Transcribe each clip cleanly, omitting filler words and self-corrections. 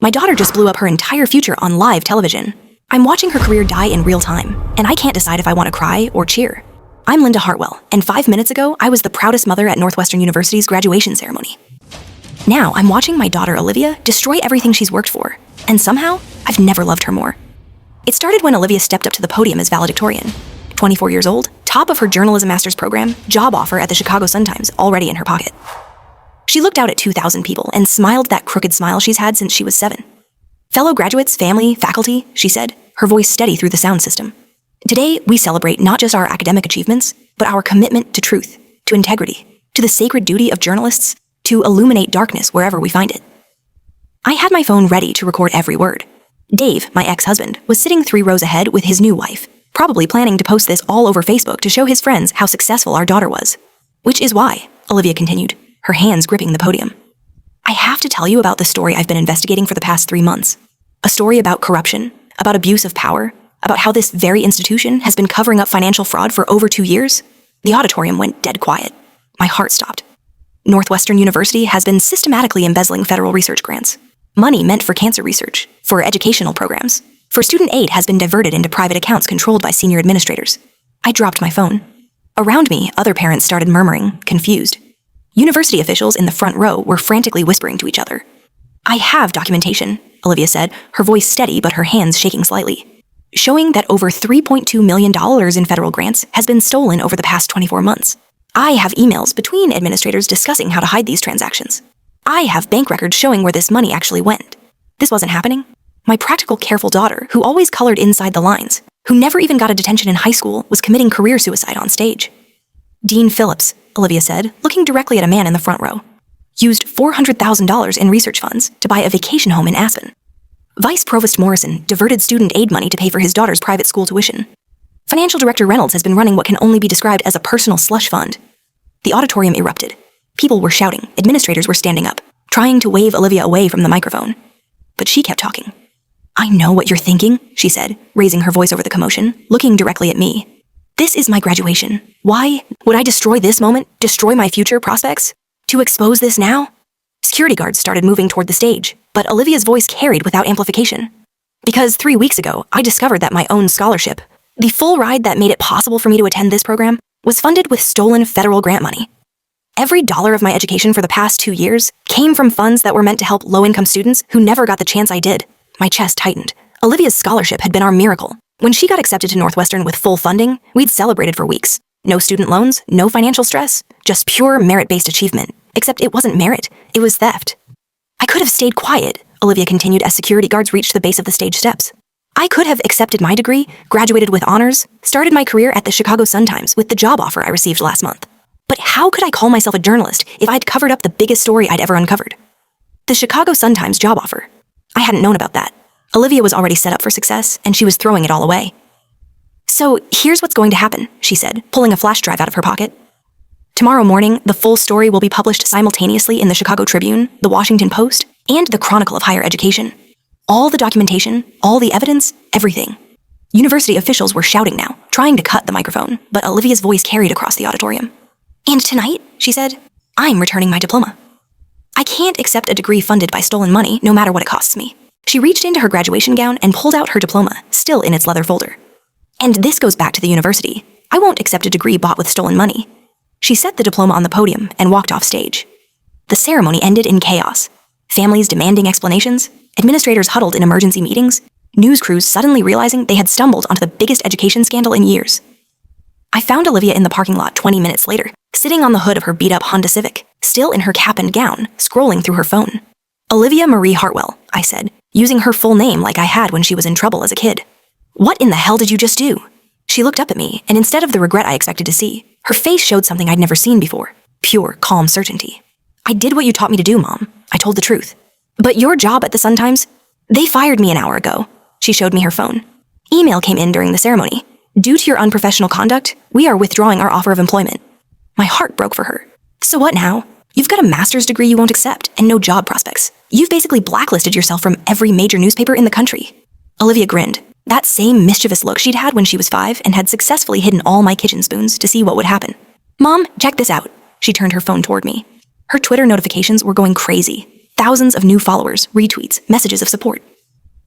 My daughter just blew up her entire future on live television. I'm watching her career die in real time, and I can't decide if I want to cry or cheer. I'm Linda Hartwell, and 5 minutes ago, I was the proudest mother at Northwestern University's graduation ceremony. Now, I'm watching my daughter Olivia destroy everything she's worked for, and somehow, I've never loved her more. It started when Olivia stepped up to the podium as valedictorian. 24 years old, top of her journalism master's program, job offer at the Chicago Sun-Times already in her pocket. She looked out at 2,000 people and smiled that crooked smile she's had since she was 7. Fellow graduates, family, faculty, she said, her voice steady through the sound system. Today, we celebrate not just our academic achievements, but our commitment to truth, to integrity, to the sacred duty of journalists, to illuminate darkness wherever we find it. I had my phone ready to record every word. Dave, my ex-husband, was sitting 3 rows ahead with his new wife, probably planning to post this all over Facebook to show his friends how successful our daughter was. Which is why, Olivia continued, her hands gripping the podium. I have to tell you about the story I've been investigating for the past 3 months. A story about corruption, about abuse of power, about how this very institution has been covering up financial fraud for over 2 years. The auditorium went dead quiet. My heart stopped. Northwestern University has been systematically embezzling federal research grants. Money meant for cancer research, for educational programs, for student aid has been diverted into private accounts controlled by senior administrators. I dropped my phone. Around me, other parents started murmuring, confused. University officials in the front row were frantically whispering to each other. I have documentation, Olivia said, her voice steady but her hands shaking slightly, showing that over $3.2 million in federal grants has been stolen over the past 24 months. I have emails between administrators discussing how to hide these transactions. I have bank records showing where this money actually went. This wasn't happening. My practical, careful daughter, who always colored inside the lines, who never even got a detention in high school, was committing career suicide on stage. Dean Phillips, Olivia said, looking directly at a man in the front row, used $400,000 in research funds to buy a vacation home in Aspen. Vice Provost Morrison diverted student aid money to pay for his daughter's private school tuition. Financial Director Reynolds has been running what can only be described as a personal slush fund. The auditorium erupted. People were shouting, administrators were standing up, trying to wave Olivia away from the microphone. But she kept talking. I know what you're thinking, she said, raising her voice over the commotion, looking directly at me. This is my graduation. Why would I destroy this moment, destroy my future prospects? To expose this now? Security guards started moving toward the stage, but Olivia's voice carried without amplification. Because 3 weeks ago, I discovered that my own scholarship, the full ride that made it possible for me to attend this program, was funded with stolen federal grant money. Every dollar of my education for the past 2 years came from funds that were meant to help low-income students who never got the chance I did. My chest tightened. Olivia's scholarship had been our miracle. When she got accepted to Northwestern with full funding, we'd celebrated for weeks. No student loans, no financial stress, just pure merit-based achievement. Except it wasn't merit, it was theft. I could have stayed quiet, Olivia continued as security guards reached the base of the stage steps. I could have accepted my degree, graduated with honors, started my career at the Chicago Sun-Times with the job offer I received last month. But how could I call myself a journalist if I'd covered up the biggest story I'd ever uncovered? The Chicago Sun-Times job offer. I hadn't known about that. Olivia was already set up for success, and she was throwing it all away. So here's what's going to happen, she said, pulling a flash drive out of her pocket. Tomorrow morning, the full story will be published simultaneously in the Chicago Tribune, the Washington Post, and the Chronicle of Higher Education. All the documentation, all the evidence, everything. University officials were shouting now, trying to cut the microphone, but Olivia's voice carried across the auditorium. And tonight, she said, I'm returning my diploma. I can't accept a degree funded by stolen money, no matter what it costs me. She reached into her graduation gown and pulled out her diploma, still in its leather folder. And this goes back to the university. I won't accept a degree bought with stolen money. She set the diploma on the podium and walked off stage. The ceremony ended in chaos. Families demanding explanations, administrators huddled in emergency meetings, news crews suddenly realizing they had stumbled onto the biggest education scandal in years. I found Olivia in the parking lot 20 minutes later, sitting on the hood of her beat-up Honda Civic, still in her cap and gown, scrolling through her phone. Olivia Marie Hartwell, I said, using her full name like I had when she was in trouble as a kid. What in the hell did you just do? She looked up at me, and instead of the regret I expected to see, her face showed something I'd never seen before. Pure, calm certainty. I did what you taught me to do, Mom. I told the truth. But your job at the Sun-Times? They fired me an hour ago. She showed me her phone. Email came in during the ceremony. Due to your unprofessional conduct, we are withdrawing our offer of employment. My heart broke for her. So what now? You've got a master's degree you won't accept, and no job prospects. You've basically blacklisted yourself from every major newspaper in the country. Olivia grinned. That same mischievous look she'd had when she was 5 and had successfully hidden all my kitchen spoons to see what would happen. Mom, check this out. She turned her phone toward me. Her Twitter notifications were going crazy. Thousands of new followers, retweets, messages of support.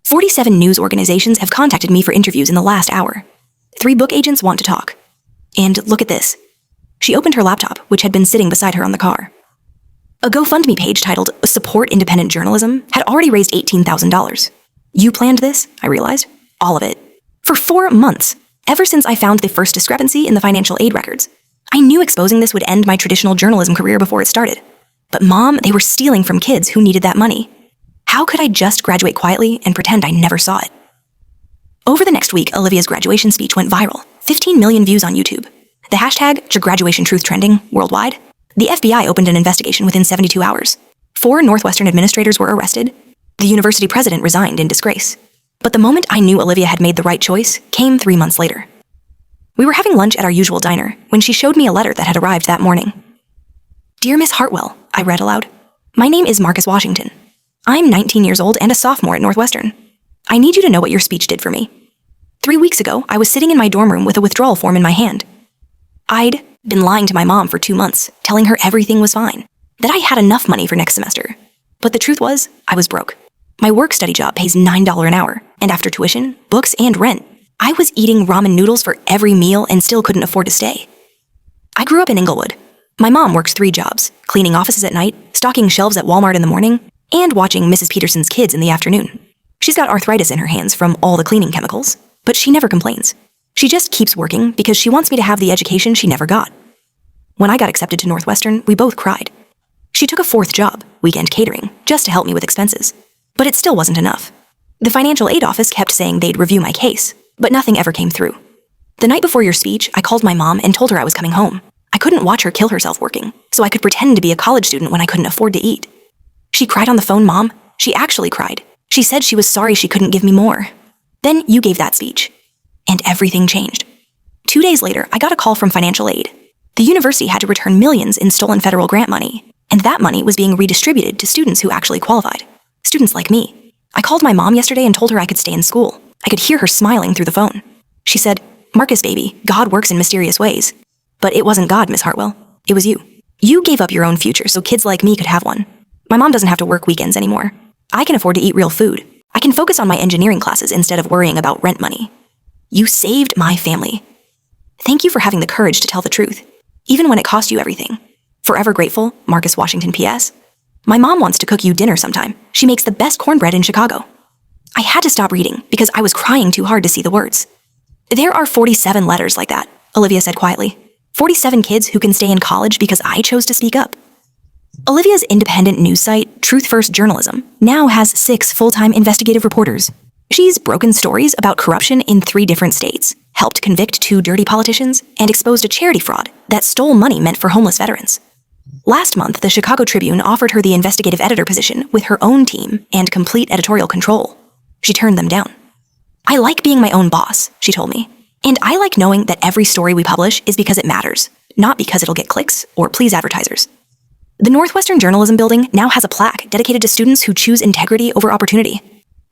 47 news organizations have contacted me for interviews in the last hour. 3 book agents want to talk. And look at this. She opened her laptop, which had been sitting beside her on the car. A GoFundMe page titled Support Independent Journalism had already raised $18,000. You planned this, I realized. All of it. For 4 months, ever since I found the first discrepancy in the financial aid records. I knew exposing this would end my traditional journalism career before it started. But Mom, they were stealing from kids who needed that money. How could I just graduate quietly and pretend I never saw it? Over the next week, Olivia's graduation speech went viral. 15 million views on YouTube. The hashtag #GraduationTruth trending worldwide. The FBI opened an investigation within 72 hours. 4 Northwestern administrators were arrested. The university president resigned in disgrace. But the moment I knew Olivia had made the right choice came 3 months later. We were having lunch at our usual diner when she showed me a letter that had arrived that morning. "Dear Miss Hartwell," I read aloud. "My name is Marcus Washington. I'm 19 years old and a sophomore at Northwestern. I need you to know what your speech did for me. 3 weeks ago, I was sitting in my dorm room with a withdrawal form in my hand. I'd been lying to my mom for 2 months, telling her everything was fine, that I had enough money for next semester. But the truth was, I was broke. My work-study job pays $9 an hour, and after tuition, books, and rent, I was eating ramen noodles for every meal and still couldn't afford to stay. I grew up in Inglewood. My mom works 3 jobs, cleaning offices at night, stocking shelves at Walmart in the morning, and watching Mrs. Peterson's kids in the afternoon. She's got arthritis in her hands from all the cleaning chemicals, but she never complains. She just keeps working because she wants me to have the education she never got. When I got accepted to Northwestern, we both cried. She took a 4th job, weekend catering, just to help me with expenses. But it still wasn't enough. The financial aid office kept saying they'd review my case, but nothing ever came through. The night before your speech, I called my mom and told her I was coming home. I couldn't watch her kill herself working, so I could pretend to be a college student when I couldn't afford to eat. She cried on the phone, Mom. She actually cried. She said she was sorry she couldn't give me more. Then you gave that speech. And everything changed. 2 days later, I got a call from financial aid. The university had to return millions in stolen federal grant money, and that money was being redistributed to students who actually qualified. Students like me. I called my mom yesterday and told her I could stay in school. I could hear her smiling through the phone. She said, "Marcus, baby, God works in mysterious ways." But it wasn't God, Miss Hartwell. It was you. You gave up your own future so kids like me could have one. My mom doesn't have to work weekends anymore. I can afford to eat real food. I can focus on my engineering classes instead of worrying about rent money. You saved my family. Thank you for having the courage to tell the truth, even when it cost you everything. Forever grateful, Marcus Washington P.S. My mom wants to cook you dinner sometime. She makes the best cornbread in Chicago. I had to stop reading because I was crying too hard to see the words. There are 47 letters like that, Olivia said quietly. 47 kids who can stay in college because I chose to speak up. Olivia's independent news site, Truth First Journalism, now has 6 full-time investigative reporters. She's broken stories about corruption in 3 different states, helped convict 2 dirty politicians, and exposed a charity fraud that stole money meant for homeless veterans. Last month, the Chicago Tribune offered her the investigative editor position with her own team and complete editorial control. She turned them down. "I like being my own boss," she told me. "And I like knowing that every story we publish is because it matters, not because it'll get clicks or please advertisers." The Northwestern Journalism Building now has a plaque dedicated to students who choose integrity over opportunity.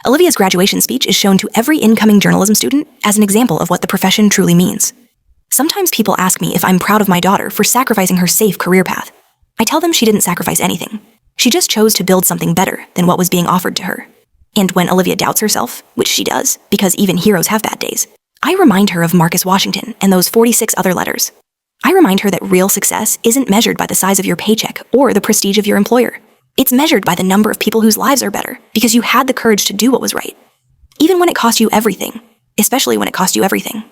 Olivia's graduation speech is shown to every incoming journalism student as an example of what the profession truly means. Sometimes people ask me if I'm proud of my daughter for sacrificing her safe career path. I tell them she didn't sacrifice anything. She just chose to build something better than what was being offered to her. And when Olivia doubts herself, which she does, because even heroes have bad days, I remind her of Marcus Washington and those 46 other letters. I remind her that real success isn't measured by the size of your paycheck or the prestige of your employer. It's measured by the number of people whose lives are better because you had the courage to do what was right. Even when it cost you everything, especially when it cost you everything.